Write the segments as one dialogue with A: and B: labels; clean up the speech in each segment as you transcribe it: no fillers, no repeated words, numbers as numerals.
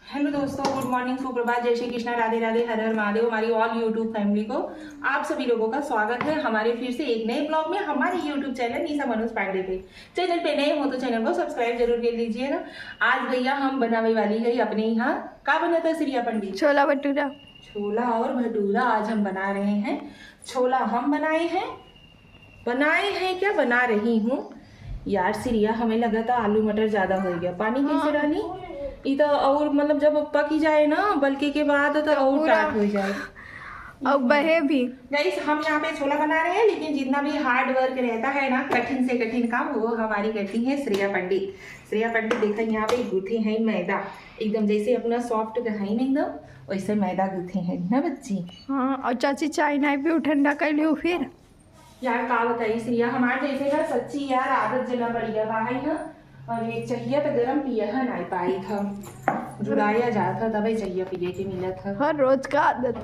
A: Hello दोस्तों, good morning, सुप्रभात, जय श्री कृष्णा, राधे राधे, हर हर महादेव। हमारी ऑल यूट्यूब फैमिली को आप सभी लोगों का स्वागत है हमारे फिर से एक नए ब्लॉग में हमारे यूट्यूब चैनल निशा मनोज पांडे पे। चैनल पे नए हो तो चैनल को सब्सक्राइब जरूर कर लीजिएगा। आज भैया हम बनाने वाली है अपने यहाँ क्या बना था श्रिया पंडित?
B: छोला भटूरा।
A: छोला और भटूरा आज हम बना रहे हैं। छोला हम बनाए हैं क्या बना रही हूँ यार श्रिया। हमें लगा था आलू मटर ज्यादा हो गया, पानी कैसे डाली तो और मतलब जब पक जाए ना बल्कि के बाद तो और टाइट हो जाए
B: और बहे भी।
A: गाइस हम यहाँ पे छोला बना रहे हैं, लेकिन जितना भी हार्ड वर्क रहता है ना, कठिन से कठिन काम, वो हमारी करती है श्रिया पंडित। श्रिया पंडित देखा यहाँ पे गूथे हैं मैदा, एकदम जैसे अपना सॉफ्ट है ना, एकदम वैसे मैदा गूथे हैं ना बच्ची।
B: हाँ, और चाची चाय ना भी ठंडा कर लियो फिर।
A: यार का बताइए श्रिया, हमारे जैसे का सच्ची यार आदत जना बढ़िया भाई है। और एक चाहिए तो गरम पिया है नहीं पाई था, जुड़ाया जाता तभी चाहिए पिए के मिला था
B: हर रोज का आदत।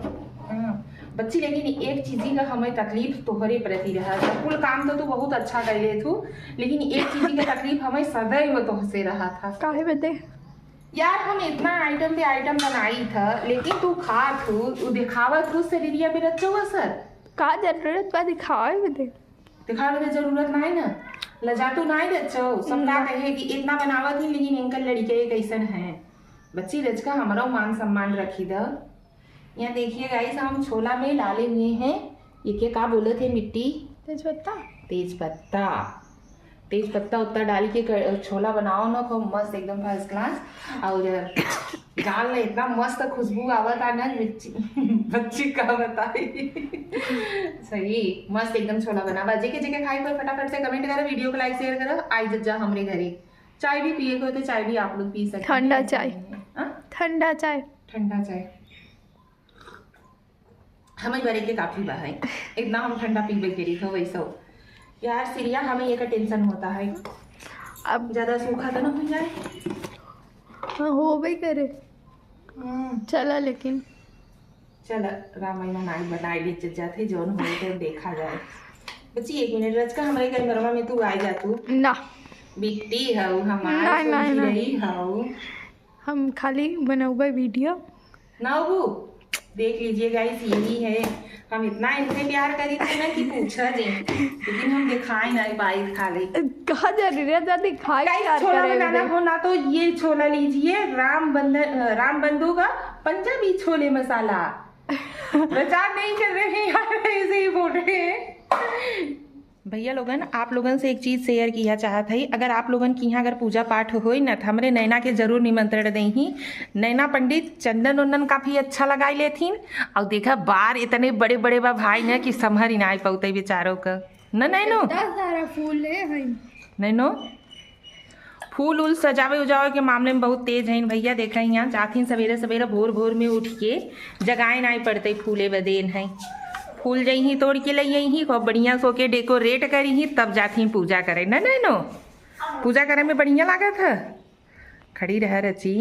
A: बच्ची, लेकिन एक चीज का हमें तकलीफ तोहरे प्रति रहा था। कुल काम तो तू बहुत अच्छा कर ले तू, लेकिन एक चीज का तकलीफ हमें सदैव तुझसे रहा था।
B: काहे बते
A: यार हम इतना आइटम पे आइटम बनाई था, लेकिन तू खा तू दिखावा तू शरीरिया पे रच हुआ सर
B: का जरूरत बा दिखावे बते।
A: दिखावे की जरूरत नहीं ना, लजातू नहीं रचो। सब का कहे कि इतना बनावत ही, लेकिन इनका लड़के कैसन है बच्ची रच का हमारा मान सम्मान रखी द। यहाँ देखिए गाइस, हम छोला में डाले हुए हैं ये क्या बोले थे मिट्टी, तेज पत्ता उत्ता डाल के छोला बनाओ ना, खूब मस्त एकदम फर्स्ट क्लास। और दाल में इतना मस्त खुशबू आवत आ ना बच्ची का बताई सही मस्त एकदम छोला बना बा। जेके जेके खाई कोई फटाफट से कमेंट करो, वीडियो को लाइक शेयर करो। आई जा हमरे घरे चाय भी पिए को तो चाय भी आप लोग पी सकते।
B: ठंडा चाय, ठंडा चाय
A: हमें बरे के काफी बा है, इतना हम ठंडा पीबे करी तो वैसा। यार श्रिया हमें ये का टेंशन होता है, अब ज्यादा सूखा तो ना हो जाए।
B: हाँ हो भी करे चला, लेकिन
A: चल रामायण नाई बनाई ले जाते जोन हो तो देखा जाए। बच्ची एक मिनट रच का हमारे घर में तू आ जा, तू
B: ना
A: बिकती हऊ हमारी रही हऊ, हम
B: खाली बनाऊबा वीडियो
A: ना वो देख लीजिए गाइस। यही है, हम इतना इनसे प्यार करी थे ना कि पूछा जी, लेकिन हम दिखाए नहीं पाए खाली
B: कहा जरूरत है दिखाई।
A: छोला बनाना हो ना तो ये छोला लीजिए, राम बंधु का पंजाबी छोले मसाला। प्रचार नहीं कर रहे हैं यार, ऐसे ही बोल रहे हैं। भैया लोगन आप लोगन से एक चीज शेयर किया चाहत है, अगर आप लोगन की यहाँ अगर पूजा पाठ हो ना तो हमरे नैना के जरूर निमंत्रण देही। नैना पंडित चंदन वंदन काफी अच्छा लगाई लेथिन, और देखा बार इतने बड़े बड़े बा भाई ना कि संभर ही ना पौते बेचारों का न नैनो।
B: सारा फूल है
A: नैनो, फूल उल सजावे उजावे के मामले में बहुत तेज है भैया। देखा यहाँ जाथिन सवेरे सवेरे भोर में उठ के जगाए ना पड़ते फूले बदेन है। फूल जही तोड़ के लई ही खूब बढ़िया सो के डेकोरेट करी ही तब जाती पूजा करे ना नैनो। पूजा करे में बढ़िया लागत है, खड़ी रह रची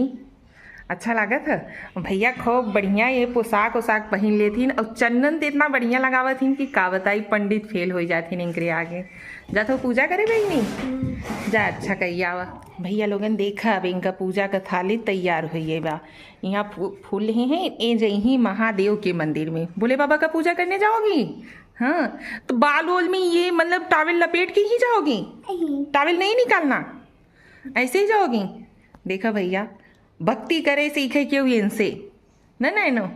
A: अच्छा लागत है। भैया खूब बढ़िया ये पोशाक वोशाक पहन लेथिन, और चंदन तो इतना बढ़िया लगावथिन कि का बताई पंडित फेल हो जाथिन इनके आगे। जा तो पूजा करे बहनी जा, अच्छा कहिया आवा। भैया लोगन देखा अब इनका पूजा का थाली तैयार हुई बा। यहाँ फूल ही हैं ए जही महादेव के मंदिर में। भोले बाबा का पूजा करने जाओगी? हाँ तो बाल वोल में ये मतलब टॉवेल लपेट के ही जाओगी? टॉवेल नहीं निकालना, ऐसे ही जाओगी? देखा भैया भक्ति करे सीखे क्यों इनसे ना नैनो।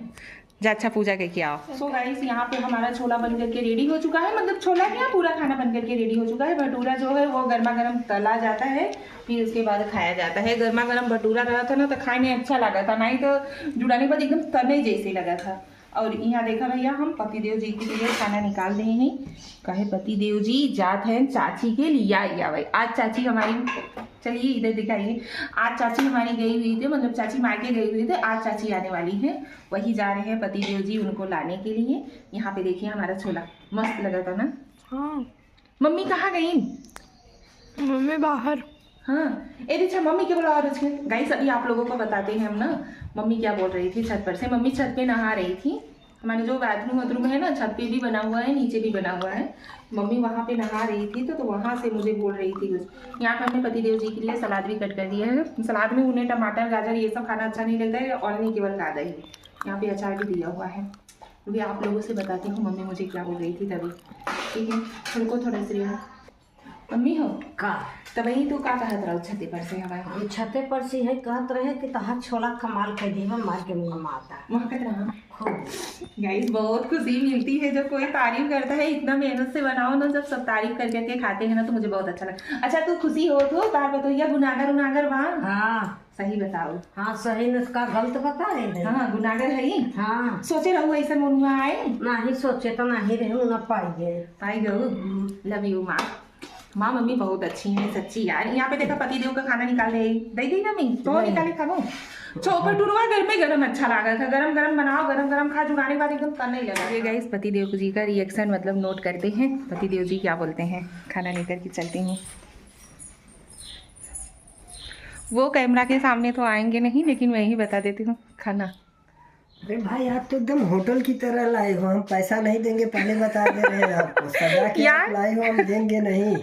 A: जा अच्छा पूजा करके आओ। सो गाइस यहाँ पे हमारा छोला बन करके रेडी हो चुका है, मतलब छोला क्या पूरा खाना बन करके रेडी हो चुका है। भटूरा जो है वो गर्मा गर्म तला जाता है, फिर उसके बाद खाया जाता है। गर्मा गर्म भटूरा रहा था ना तो खाने में अच्छा लगा था, नहीं तो जुड़ाने के बाद एकदम तने जैसे लगा था। और यहाँ देखा भैया हम पतिदेव जी के लिए खाना निकाल रहे हैं। कहे पतिदेव जी जात हैं चाची के लिए आइया भाई। आज चाची हमारी, चलिए इधर दिखाइए, आज चाची हमारी गई हुई थी, मतलब चाची मायके गई हुई थी, आज चाची आने वाली है, वही जा रहे हैं पतिदेव जी उनको लाने के लिए। यहाँ पे देखिए हमारा छोला मस्त लगा था ना।
B: हाँ
A: मम्मी कहाँ गई?
B: मम्मी बाहर।
A: हाँ अच्छा मम्मी क्या बोला? और गाइस अभी आप लोगों को बताते हैं हम ना मम्मी क्या बोल रही थी छत पर से। मम्मी छत पे नहा रही थी हमारे जो बाथरूम है ना, छत पे भी बना हुआ है, नीचे भी बना हुआ है। मम्मी वहाँ पे नहा रही थी तो वहाँ से मुझे बोल रही थी कुछ। यहाँ पे हमने पतिदेव जी के लिए सलाद भी कट कर दिया है। सलाद में उन्हें टमाटर गाजर ये सब खाना अच्छा नहीं लगता है, और नहीं केवल गाजर ही। यहाँ पे अचार भी दिया हुआ है। अभी आप लोगों से बताती हूँ मम्मी मुझे क्या बोल रही थी तभी। ठीक है, उनको थोड़ा सी मम्मी हो
C: का
A: तभी तू का कहत रहो छते पर से हवा
C: ये छते पर से है कहत रहे कि तहां छोला कमाल कर देवा मार के मुंह माता
A: महकत रहा।
C: खूब
A: गाइस बहुत खुशी मिलती है जब कोई तारीफ करता है। इतना मेहनत से बनाओ ना, जब सब तारीफ कर करके खाते हैं ना तो मुझे बहुत अच्छा लगता। अच्छा तू खुशी हो तो तार बताइए गुनागर उनागर वहाँ?
C: हाँ
A: सही बताओ।
C: हाँ सही न उसका गलत बता रहे
A: हाँ गुनागर है ही।
C: हाँ
A: सोचे रहू ऐसा मनुआ आए
C: नहीं सोचे तो नहीं रहे न पाइए
A: पाई गो। लव यू माँ। माँ मम्मी बहुत अच्छी है सच्ची यार। यहाँ पे देखा पतिदेव का खाना निकाल रहे दे दी मम्मी तो निकाले खाओ। चौपर टूरवा घर में गरम अच्छा लगा था। गरम गरम बनाओ गरम गरम खा, जुगाने के बाद एकदम करने लगा। ये गाइस पतिदेव जी का रिएक्शन मतलब नोट करते हैं। पतिदेव जी क्या बोलते हैं। खाना लेकर के चलती हूँ। वो कैमरा के सामने तो आएंगे नहीं, लेकिन मैं ही बता देती हूँ खाना।
D: अरे भाई आप तो एकदम होटल की तरह लाए हो। हम पैसा नहीं देंगे पहले बता दे रहे हैं आपको। सजा के आप लाए हो, हम देंगे नहीं।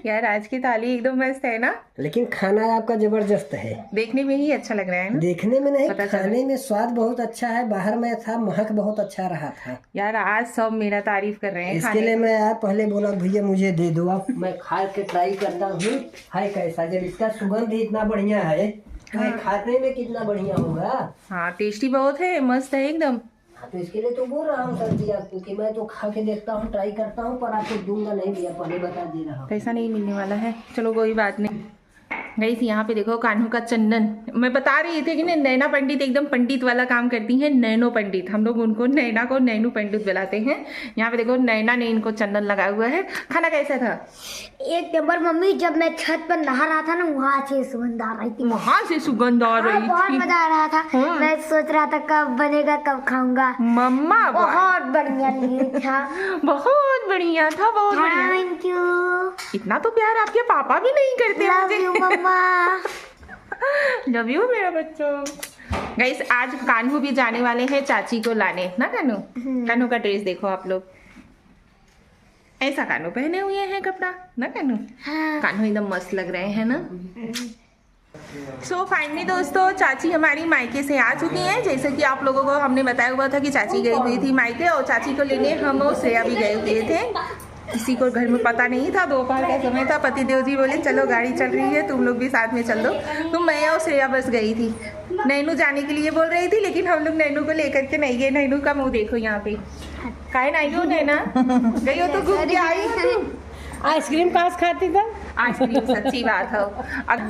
A: यार आज की थाली एकदम मस्त है ना,
D: लेकिन खाना आपका जबरदस्त है।
A: देखने में ही अच्छा लग रहा है ना।
D: देखने में नहीं,
A: पता चला।
D: खाने में स्वाद बहुत अच्छा है। बाहर में था महक बहुत अच्छा रहा था।
A: यार आज सब मेरा तारीफ कर रहे हैं
D: इसके
A: खाने
D: लिए मैं आप पहले बोला भैया मुझे दे दो आप, मैं खा के ट्राई करता हूँ है कैसा। जब इसका सुगंध ही इतना बढ़िया है तो ये खाने में कितना बढ़िया होगा।
A: हाँ टेस्टी बहुत है, मस्त है एकदम।
D: हाँ तो इसके लिए तो बोल रहा हूँ सर जी आपको कि मैं तो खा के देखता हूँ, ट्राई करता हूँ, पर आपको दूंगा नहीं भैया, पहले बता दे रहा हूँ।
A: पैसा नहीं मिलने वाला है, चलो कोई बात नहीं। गाइस यहाँ पे देखो कान्हू का चंदन। मैं बता रही थी कि नैना पंडित एकदम पंडित वाला काम करती हैं। नैनो पंडित, हम लोग उनको नैना को नैनू पंडित बुलाते हैं। यहाँ पे देखो नैना ने इनको चंदन लगाया हुआ है। खाना कैसा था?
E: एक नंबर मम्मी। जब मैं छत पर नहा रहा था ना, वहाँ से सुगंध आ रही थी।
A: वहाँ से सुगंध आ रही
E: बहुत
A: थी।
E: मजा आ रहा था। मैं सोच रहा था कब बनेगा कब खाऊंगा।
A: मम्मा
E: बहुत बढ़िया था।
A: बहुत बढ़िया था, बहुत बढ़िया।
E: Thank you.
A: इतना तो प्यार आपके पापा भी नहीं करते
E: लव
A: मुझे।
E: You mamma.
A: लव यू मेरा बच्चों। गाइस आज कान्हू भी जाने वाले हैं चाची को लाने ना। कान्हू कान्हू का ड्रेस देखो आप लोग, ऐसा कान्हू पहने हुए हैं कपड़ा ना कान्हू।
E: हाँ।
A: कान्हू एकदम मस्त लग रहे हैं ना। सो फाइनली दोस्तों चाची हमारी मायके से आ चुकी हैं। जैसे कि आप लोगों को हमने बताया हुआ था कि चाची गई हुई थी मायके, और चाची को लेने हम और श्रेया भी गए हुए थे। किसी को घर में पता नहीं था, दोपहर का समय था। पतिदेव जी बोले चलो गाड़ी चल रही है, तुम लोग भी साथ में चल दो। तो मैं और श्रेया बस गई थी। नैनू जाने के लिए बोल रही थी, लेकिन हम लोग नैनू को लेकर के नहीं गए। नैनू का मुंह देखो यहाँ पे। काहे नहीं हो नैना, गई हो तो घूम के आई हो तुम।
C: आइसक्रीम कहाँ से खाती था?
A: आइसक्रीम सच्ची बात है।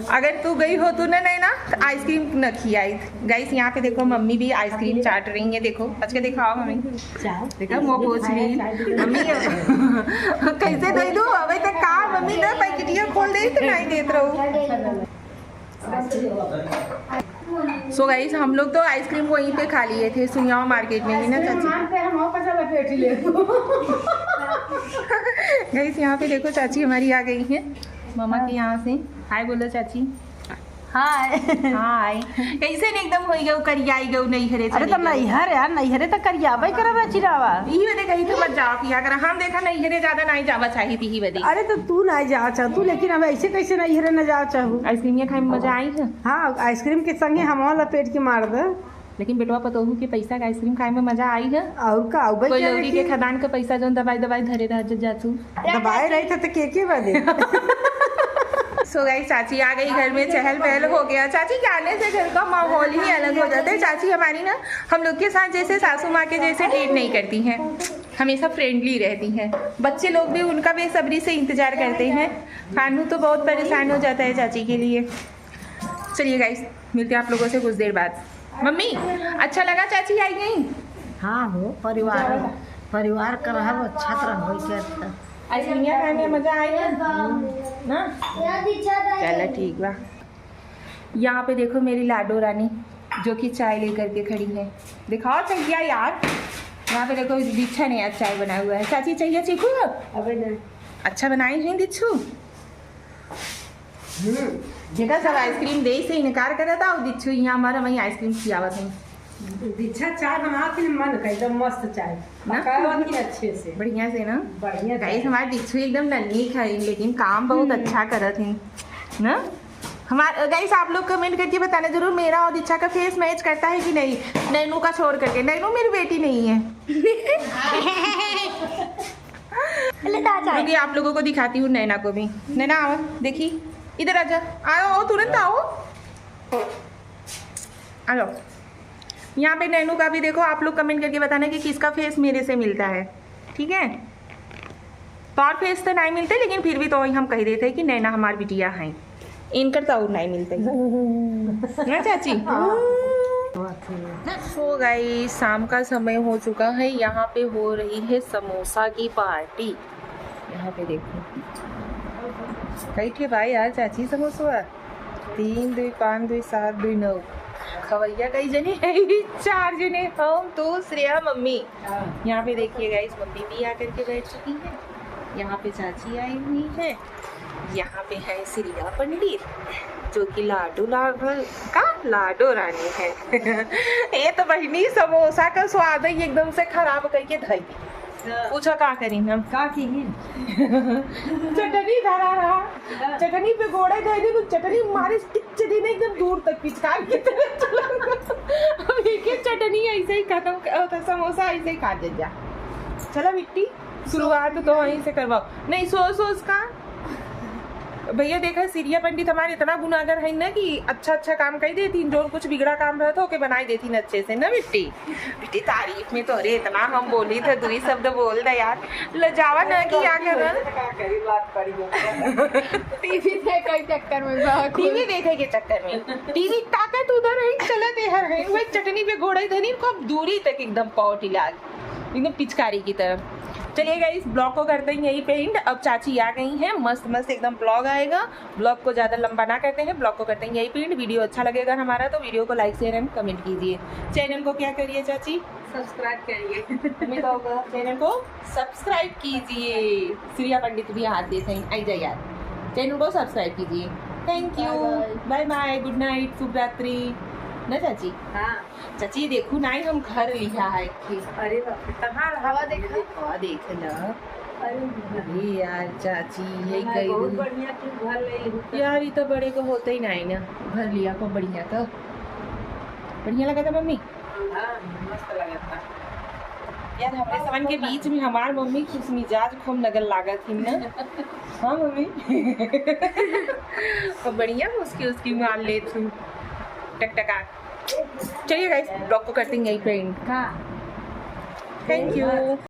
A: अगर तू गई हो तो ना तो आइसक्रीम न खिलाई। गाइस यहाँ पे देखो मम्मी भी आइसक्रीम चाट रही है। देखो बच के दिखाओ मम्मी, देखो मुँह पोछ रही मम्मी। कैसे दे दो अभी तक का मम्मी ना पैकेटिया खोल दे तो नहीं देत रहो। सो गाइस हम लोग तो आइसक्रीम वहीं पे खा लिए थे सुनिया मार्केट में ही ना चाची। गाइस यहाँ पे देखो चाची हमारी आ गई है मामा के यहाँ से। हाय बोलो चाची।
C: हाय
A: हाय। कैसे ने एकदम होई गयो करियाई गयो नहीं हरे।
C: अरे तो नैहर यार, नैहरे तो करियाबे करबे चिरावा।
A: यही वजह कही तो मत जाओ किया कर। हम देखा नहीं हरे ज्यादा नहीं जावा चाहिए थी ही वजह।
C: अरे तो तू नहीं जा चाहतू, लेकिन अब ऐसे कैसे नैहरे न जा चाहू।
A: आइसक्रीम खाए में मजा आई है।
C: हाँ आइसक्रीम के संगे हम लपेट के मार दे।
A: लेकिन बेटवा पतोहू के पैसा का आइसक्रीम खाए में मजा आई है।
C: और का
A: कोई लौरी के खदान का पैसा जो दवाई धरे जातू
C: दबाए रही थे तो के बदे।
A: सो गाइस चाची आ गई घर में, चहल पहल हो गया। चाची के आने से घर का माहौल ही अलग हो जाता है। चाची हमारी ना हम लोग के साथ जैसे सासू माँ के जैसे ट्रीट नहीं करती हैं, हमेशा फ्रेंडली रहती हैं। बच्चे लोग भी उनका बेसब्री से इंतजार करते हैं। कान्हू तो बहुत परेशान हो जाता है चाची के लिए। चलिए गाइस मिलते हैं आप लोगों से कुछ देर बाद। मम्मी अच्छा लगा चाची आई गई।
C: हाँ हो परिवार का रहा अच्छा तरह हो क्या
A: आइसक्रीम खाने में मजा आई ना। चलो ठीक बा। यहाँ पे देखो मेरी लाडो रानी जो कि चाय लेकर के खड़ी है। दिखाओ चाहिए यार। यहाँ पे देखो दीक्षा ने आज चाय बनाया हुआ है। चाची चाहिए चीकू?
C: अबे नहीं
A: अच्छा बनाई है दीक्षू। जेका सब आइसक्रीम दे से इनकार करा था और दीक्षू यहाँ हमारा वहीं आइसक्रीम खियावा था।
C: दीक्षा चाय बना के मन का एकदम मस्त चाय
A: ना?
C: पकावत की अच्छे से
A: बढ़िया से ना।
C: बढ़िया
A: गाइस हमारे दीक्षु एकदम नन्ही खाई लेकिन काम बहुत अच्छा करत हैं ना। हमारे गाइस आप लोग कमेंट करके बताना जरूर मेरा और दीक्षा का फेस मैच करता है कि नहीं, नैनू का छोड़ करके। नैनू मेरी बेटी नहीं है। क्योंकि आप लोगों को दिखाती हूँ नैना को भी। नैना आओ देखी, इधर आजा, आओ तुरंत आओ, आ जाओ। यहाँ पे नैनू का भी देखो, आप लोग कमेंट करके बताना कि किसका फेस मेरे से मिलता है, ठीक है। तो और फेस तो नहीं मिलते लेकिन फिर भी तो हम कह देते हैं कि नैना हमारी बिटिया हैं, इनकर तो और नहीं मिलते ना चाची। सो गाइस शाम का समय हो चुका है, यहाँ पे हो रही है समोसा की पार्टी। यहाँ पे देखो कई थे भाई यार चाची समोसा, 3 2 5 2 7 2 9 खवैया कई जने है, 4 जने हम, तो श्रेया मम्मी। यहाँ पे देखिए गाइस मम्मी भी आकर के बैठ चुकी है, यहाँ पे चाची आई हुई है, यहाँ पे है श्रेया पंडित जो कि लाडो रानी है। ये तो बहनी समोसा का स्वाद है एकदम से खराब करके धई। पूछो का करी हम
C: का की
A: चटनी धरा रहा, चटनी पे गोड़े दे दी तो चटनी मारे चटनी ने एकदम दूर तक पिचकार की तरह चला। अब एक चटनी ऐसे ही खत्म होता, समोसा ऐसे ही खा जा। चलो मिट्टी शुरुआत तो वहीं से करवाओ। नहीं सोच का भैया देखा सीरिया पंडित हमारे इतना गुनागर है ना कि अच्छा काम कही देती, जो कुछ बिगड़ा काम रहता हो के बनाई देती न अच्छे से ना। बिट्टी तारीफ में तो अरे इतना हम बोली थे, 2 शब्द बोल दे यार, लजावा ना कि क्या कर
B: टीवी देखे चक्कर में
A: टीवी देखे के चक्कर में टीवी ताकत उधर है चलत है वही चटनी पे घोड़े धनी को अब दूरी तक एकदम पौटी लाग एकदम पिचकारी की तरफ। चलिए गाइस ब्लॉग को करते हैं यही पे एंड। अब चाची आ गई हैं, मस्त एकदम ब्लॉग आएगा। ब्लॉग को ज़्यादा लंबा ना करते हैं, ब्लॉग को करते हैं यही पे एंड। वीडियो अच्छा लगेगा हमारा तो वीडियो को लाइक शेयर एंड कमेंट कीजिए। चैनल को क्या करिए चाची,
C: सब्सक्राइब करिए।
A: तुम्हें तो होगा चैनल को सब्सक्राइब कीजिए। श्रेया पंडित भी हाथ देते हैं, आई जाए यार, चैनल को सब्सक्राइब कीजिए। Thank you, bye bye, good night, शुभ रात्रि ना चाची।
C: हाँ
A: चाची देखो ना हम घर लिया है कि
C: अरे बाप रे, कहाँ हवा देखा
A: देख ना।
C: अरे
A: यार चाची यही कही
C: बहुत बढ़िया तू घर ले ली।
A: यार ये तो बड़े को होते ही नहीं ना, घर लिया को बढ़िया तो बढ़िया लगा था मम्मी।
C: हाँ मस्त लगा था
A: यार हमारे समन के बीच में हमार मम्मी खुश मिजाज खूब नगल लागत थी ना। हाँ मम्मी तो बढ़िया उसकी मान ले तू टकटका। चलिए गाइस ब्लॉग को करते हैं यही पे एंड।
C: हाँ
A: थैंक यू।